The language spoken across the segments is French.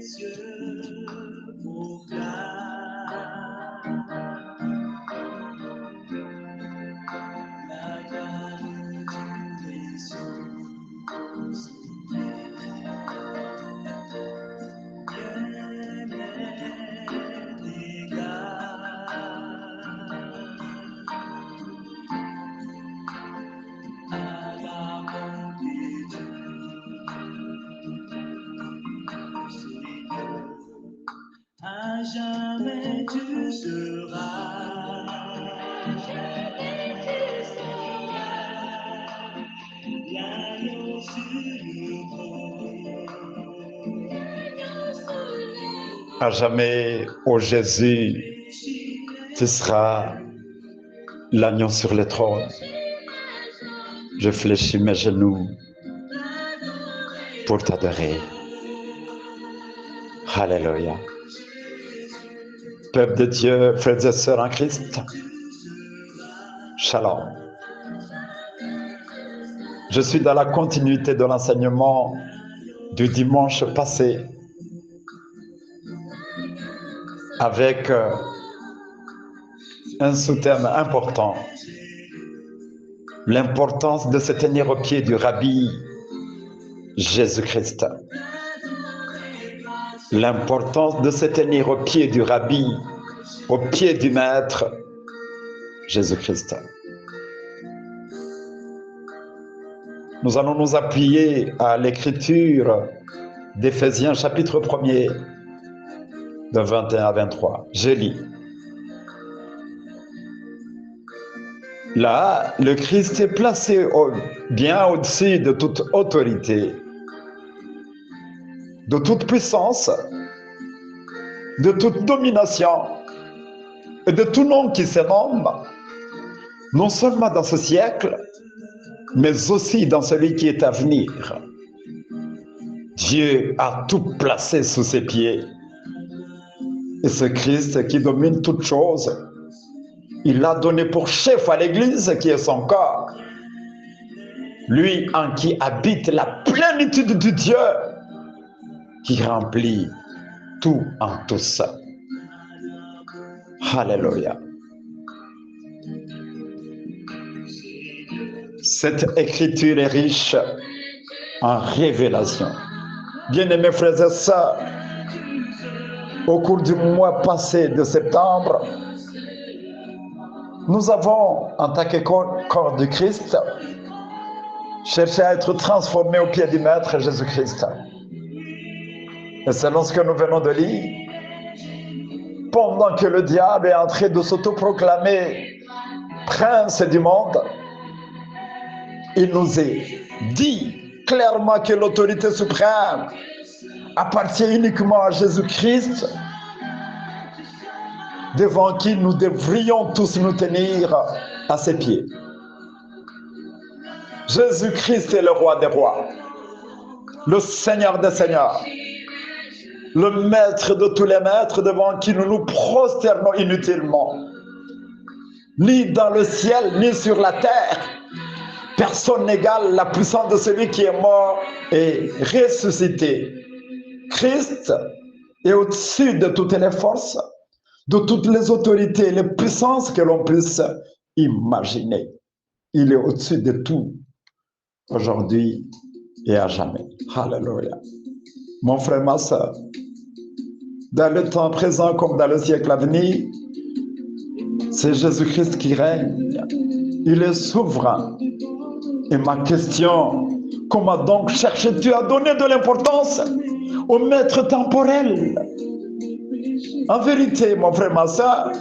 cieux proclament la gloire des sources. À jamais tu seras, l'agneau sur le trône. À jamais, ô Jésus, tu seras l'agneau sur le trône. Je fléchis mes genoux pour t'adorer. Alléluia. Peuple de Dieu, frères et sœurs en Christ, Shalom. Je suis dans la continuité de l'enseignement du dimanche passé avec un sous-thème important, l'importance de se tenir au pied du Rabbi Jésus-Christ. L'importance de se tenir au pied du Rabbi, au pied du Maître Jésus-Christ. Nous allons nous appuyer à l'écriture d'Éphésiens chapitre 1er, de 21 à 23. Je lis. Là, le Christ est placé bien au-dessus de toute autorité, de toute puissance, de toute domination et de tout nom qui se nomme, non seulement dans ce siècle, mais aussi dans celui qui est à venir. Dieu a tout placé sous ses pieds. Et ce Christ qui domine toutes choses, il l'a donné pour chef à l'Église qui est son corps. Lui en qui habite la plénitude du Dieu qui remplit tout en tous. Alléluia. Cette écriture est riche en révélations. Bien-aimés frères et sœurs, au cours du mois passé de septembre, nous avons, en tant que corps du Christ, cherché à être transformés au pied du Maître Jésus-Christ. Et selon ce que nous venons de lire, pendant que le diable est en train de s'autoproclamer prince du monde, il nous est dit clairement que l'autorité suprême appartient uniquement à Jésus-Christ, devant qui nous devrions tous nous tenir à ses pieds. Jésus-Christ est le roi des rois, le Seigneur des seigneurs, le maître de tous les maîtres, devant qui nous nous prosternons inutilement. Ni dans le ciel, ni sur la terre, personne n'égale la puissance de celui qui est mort et ressuscité. Christ est au-dessus de toutes les forces, de toutes les autorités et les puissances que l'on puisse imaginer. Il est au-dessus de tout, aujourd'hui et à jamais. Alléluia. Mon frère, ma soeur, dans le temps présent comme dans le siècle à venir, c'est Jésus-Christ qui règne. Il est souverain. Et ma question, comment donc cherches-tu à donner de l'importance au maître temporel? En vérité, mon frère, ma soeur,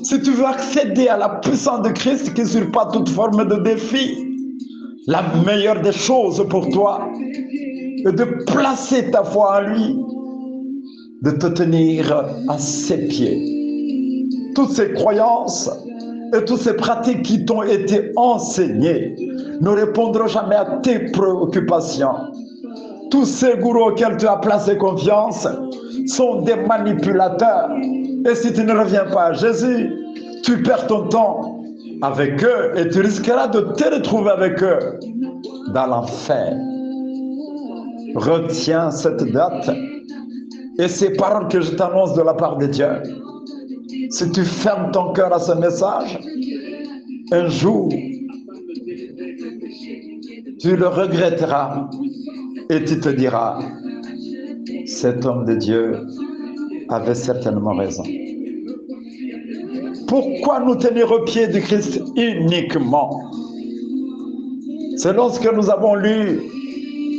si tu veux accéder à la puissance de Christ qui surpasse toute forme de défi, la meilleure des choses pour toi est de placer ta foi en lui, de te tenir à ses pieds. Toutes ces croyances et toutes ces pratiques qui t'ont été enseignées ne répondront jamais à tes préoccupations. Tous ces gourous auxquels tu as placé confiance sont des manipulateurs. Et si tu ne reviens pas à Jésus, tu perds ton temps avec eux et tu risqueras de te retrouver avec eux dans l'enfer. Retiens cette date Et ces paroles que je t'annonce de la part de Dieu, si tu fermes ton cœur à ce message, un jour, tu le regretteras et tu te diras, cet homme de Dieu avait certainement raison. Pourquoi nous tenir au pied du Christ uniquement? C'est lorsque nous avons lu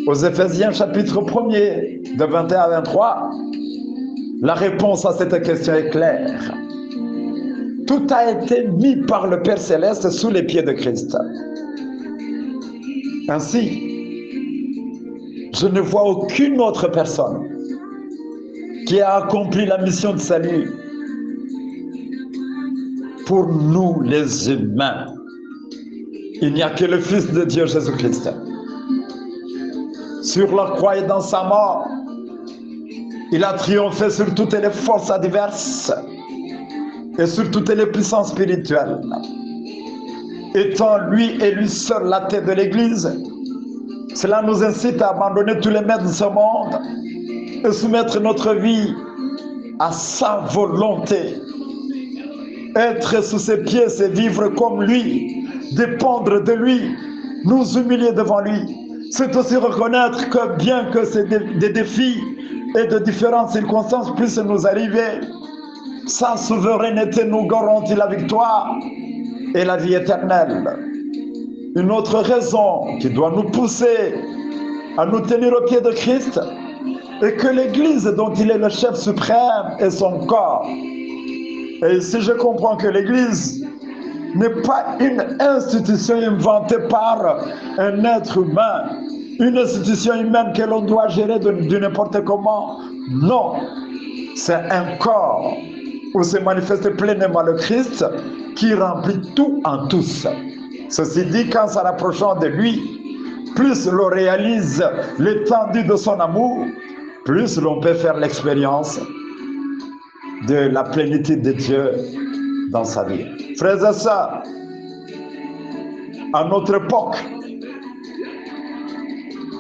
aux Éphésiens chapitre 1er de 21 à 23, la réponse à cette question est claire. Tout a été mis par le Père Céleste sous les pieds de Christ. Ainsi, je ne vois aucune autre personne qui a accompli la mission de salut pour nous les humains. Il n'y a que le Fils de Dieu Jésus-Christ. Sur la croix et dans sa mort, il a triomphé sur toutes les forces adverses et sur toutes les puissances spirituelles. Étant lui et lui seul la tête de l'Église, cela nous incite à abandonner tous les maîtres de ce monde et soumettre notre vie à sa volonté. Être sous ses pieds, c'est vivre comme lui, dépendre de lui, nous humilier devant lui. C'est aussi reconnaître que bien que des défis et de différentes circonstances puissent nous arriver, sa souveraineté nous garantit la victoire et la vie éternelle. Une autre raison qui doit nous pousser à nous tenir au pied de Christ est que l'Église dont il est le chef suprême est son corps. Et si je comprends que l'Église n'est pas une institution inventée par un être humain, une institution humaine que l'on doit gérer de n'importe comment, non, c'est un corps où se manifeste pleinement le Christ qui remplit tout en tous. Ceci dit, qu'en se rapprochant de lui, plus l'on réalise l'étendue de son amour, plus l'on peut faire l'expérience de la plénitude de Dieu dans sa vie. Frères et sœurs, à notre époque,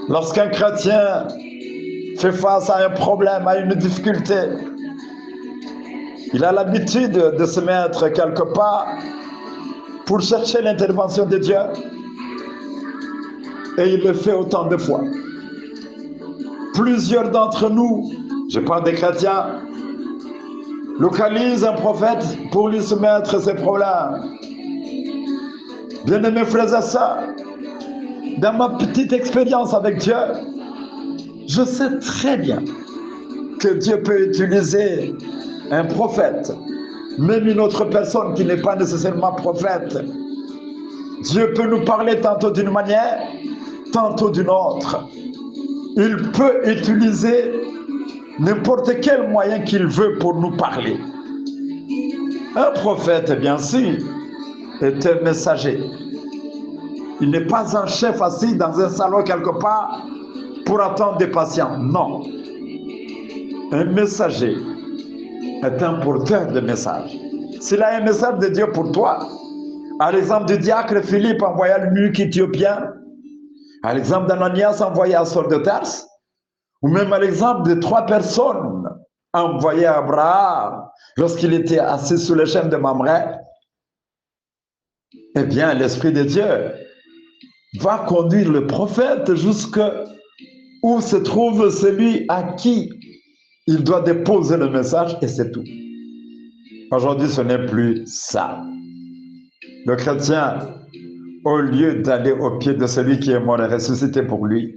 lorsqu'un chrétien fait face à un problème, à une difficulté, il a l'habitude de se mettre quelque part pour chercher l'intervention de Dieu. Et il le fait autant de fois. Plusieurs d'entre nous, je parle des chrétiens, localisent un prophète pour lui soumettre ses problèmes. Bien-aimés frères et sœurs, dans ma petite expérience avec Dieu, je sais très bien que Dieu peut utiliser un prophète, même une autre personne qui n'est pas nécessairement prophète. Dieu peut nous parler tantôt d'une manière, tantôt d'une autre. Il peut utiliser n'importe quel moyen qu'il veut pour nous parler. Un prophète, bien sûr, est un messager. Il n'est pas un chef assis dans un salon quelque part pour attendre des patients. Non. Un messager est un porteur de message. S'il a un message de Dieu pour toi, à l'exemple du diacre Philippe envoyé à l'eunuque éthiopien, à l'exemple d'Ananias envoyé à Saul de Tarse, ou même à l'exemple de 3 personnes envoyées à Abraham lorsqu'il était assis sous les chênes de Mamré, eh bien, l'Esprit de Dieu va conduire le prophète jusqu'où se trouve celui à qui il doit déposer le message, et c'est tout. Aujourd'hui, ce n'est plus ça. Le chrétien, au lieu d'aller au pied de celui qui est mort et ressuscité pour lui,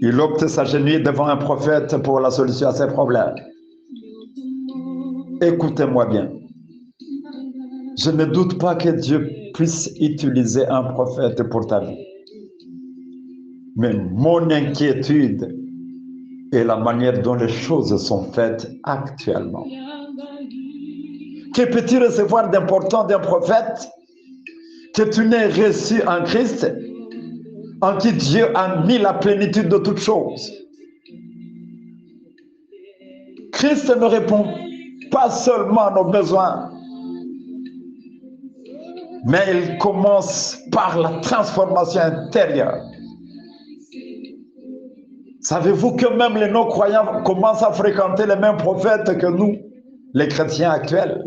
il opte s'agenouiller devant un prophète pour la solution à ses problèmes. Écoutez-moi bien. Je ne doute pas que Dieu puisse utiliser un prophète pour ta vie. Mais mon inquiétude est la manière dont les choses sont faites actuellement. Que peux-tu recevoir d'important d'un prophète que tu n'aies reçu en Christ, en qui Dieu a mis la plénitude de toutes choses? Christ ne répond pas seulement à nos besoins, mais il commence par la transformation intérieure. Savez-vous que même les non-croyants commencent à fréquenter les mêmes prophètes que nous, les chrétiens actuels?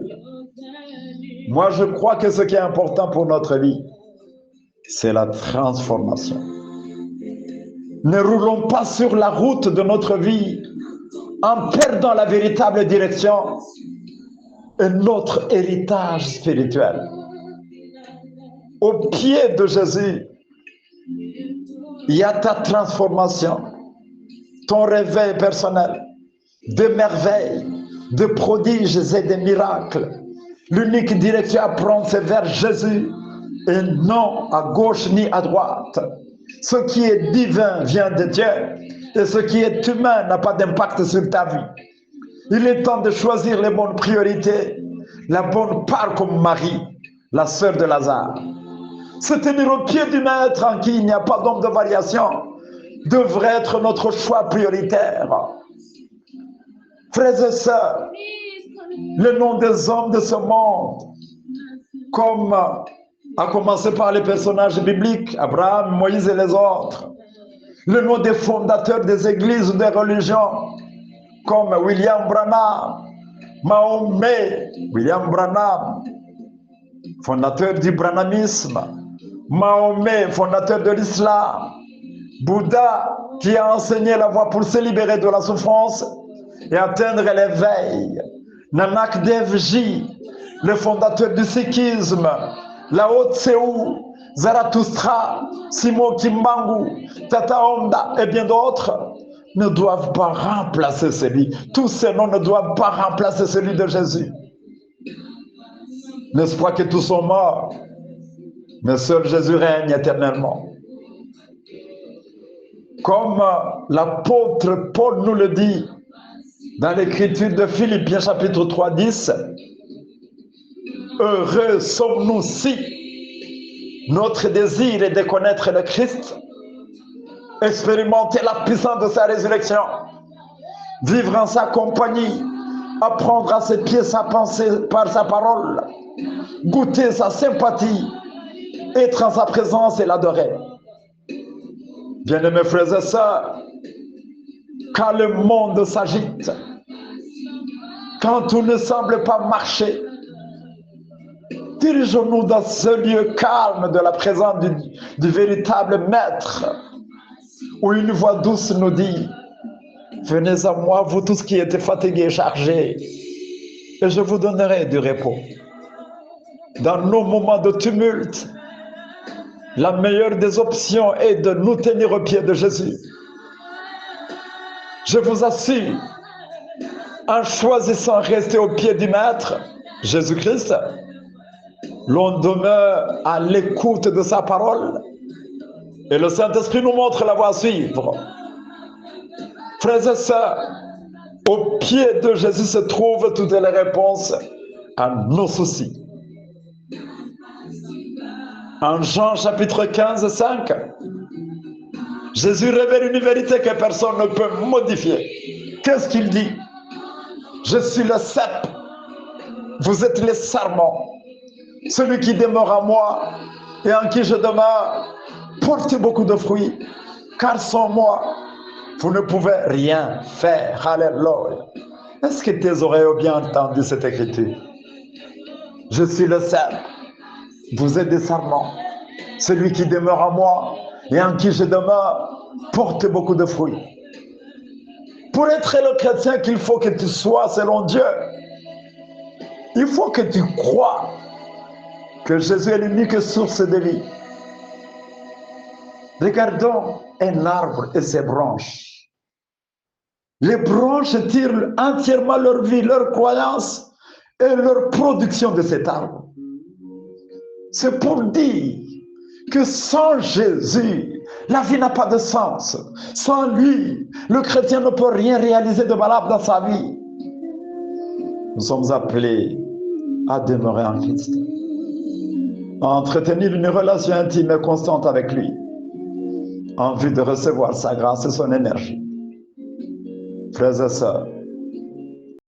Moi, je crois que ce qui est important pour notre vie, c'est la transformation. Ne roulons pas sur la route de notre vie en perdant la véritable direction et notre héritage spirituel. Au pied de Jésus, il y a ta transformation, ton réveil personnel, de merveilles, de prodiges et de miracles. L'unique direction à prendre, c'est vers Jésus et non à gauche ni à droite. Ce qui est divin vient de Dieu et ce qui est humain n'a pas d'impact sur ta vie. Il est temps de choisir les bonnes priorités, la bonne part comme Marie, la sœur de Lazare. Se tenir au pied du Maître en qui il n'y a pas d'ombre de variation devrait être notre choix prioritaire. Frères et sœurs, le nom des hommes de ce monde, comme à commencer par les personnages bibliques, Abraham, Moïse et les autres, le nom des fondateurs des églises ou des religions, comme William Branham, Mahomet, William Branham, fondateur du branhamisme, Mahomet, fondateur de l'islam, Bouddha, qui a enseigné la voie pour se libérer de la souffrance et atteindre l'éveil, Nanak Dev Ji, le fondateur du sikhisme, Lao Tse, Zarathustra, Simon Kimbangu, Tata Honda et bien d'autres ne doivent pas remplacer celui. Tous ces noms ne doivent pas remplacer celui de Jésus. N'est-ce pas que tous sont morts, mais seul Jésus règne éternellement. Comme l'apôtre Paul nous le dit dans l'écriture de Philippiens chapitre 3, 10, heureux sommes-nous si notre désir est de connaître le Christ, expérimenter la puissance de sa résurrection, vivre en sa compagnie, apprendre à ses pieds sa pensée par sa parole, goûter sa sympathie, être en sa présence et l'adorer. Bien-aimés frères et sœurs, quand le monde s'agite, quand tout ne semble pas marcher, dirigeons-nous dans ce lieu calme de la présence du véritable Maître, où une voix douce nous dit: venez à moi, vous tous qui êtes fatigués et chargés, et je vous donnerai du repos. Dans nos moments de tumulte, la meilleure des options est de nous tenir au pied de Jésus. Je vous assure, en choisissant rester au pied du Maître, Jésus-Christ, l'on demeure à l'écoute de sa parole et le Saint-Esprit nous montre la voie à suivre. Frères et sœurs, au pied de Jésus se trouvent toutes les réponses à nos soucis. En Jean chapitre 15, 5, Jésus révèle une vérité que personne ne peut modifier. Qu'est-ce qu'il dit? Je suis le cep, vous êtes les sarments. Celui qui demeure en moi et en qui je demeure porte beaucoup de fruits, car sans moi, vous ne pouvez rien faire. Alléluia. Est-ce que tes oreilles ont bien entendu cette écriture? Je suis le cep, vous êtes des sarments. Celui qui demeure en moi et en qui je demeure porte beaucoup de fruits. Pour être le chrétien qu'il faut que tu sois selon Dieu, il faut que tu crois que Jésus est l'unique source de vie. Regardons un arbre et ses branches. Les branches tirent entièrement leur vie, leur croyance et leur production de cet arbre. C'est pour dire que sans Jésus, la vie n'a pas de sens. Sans lui, le chrétien ne peut rien réaliser de valable dans sa vie. Nous sommes appelés à demeurer en Christ, à entretenir une relation intime et constante avec lui, en vue de recevoir sa grâce et son énergie. Frères et sœurs,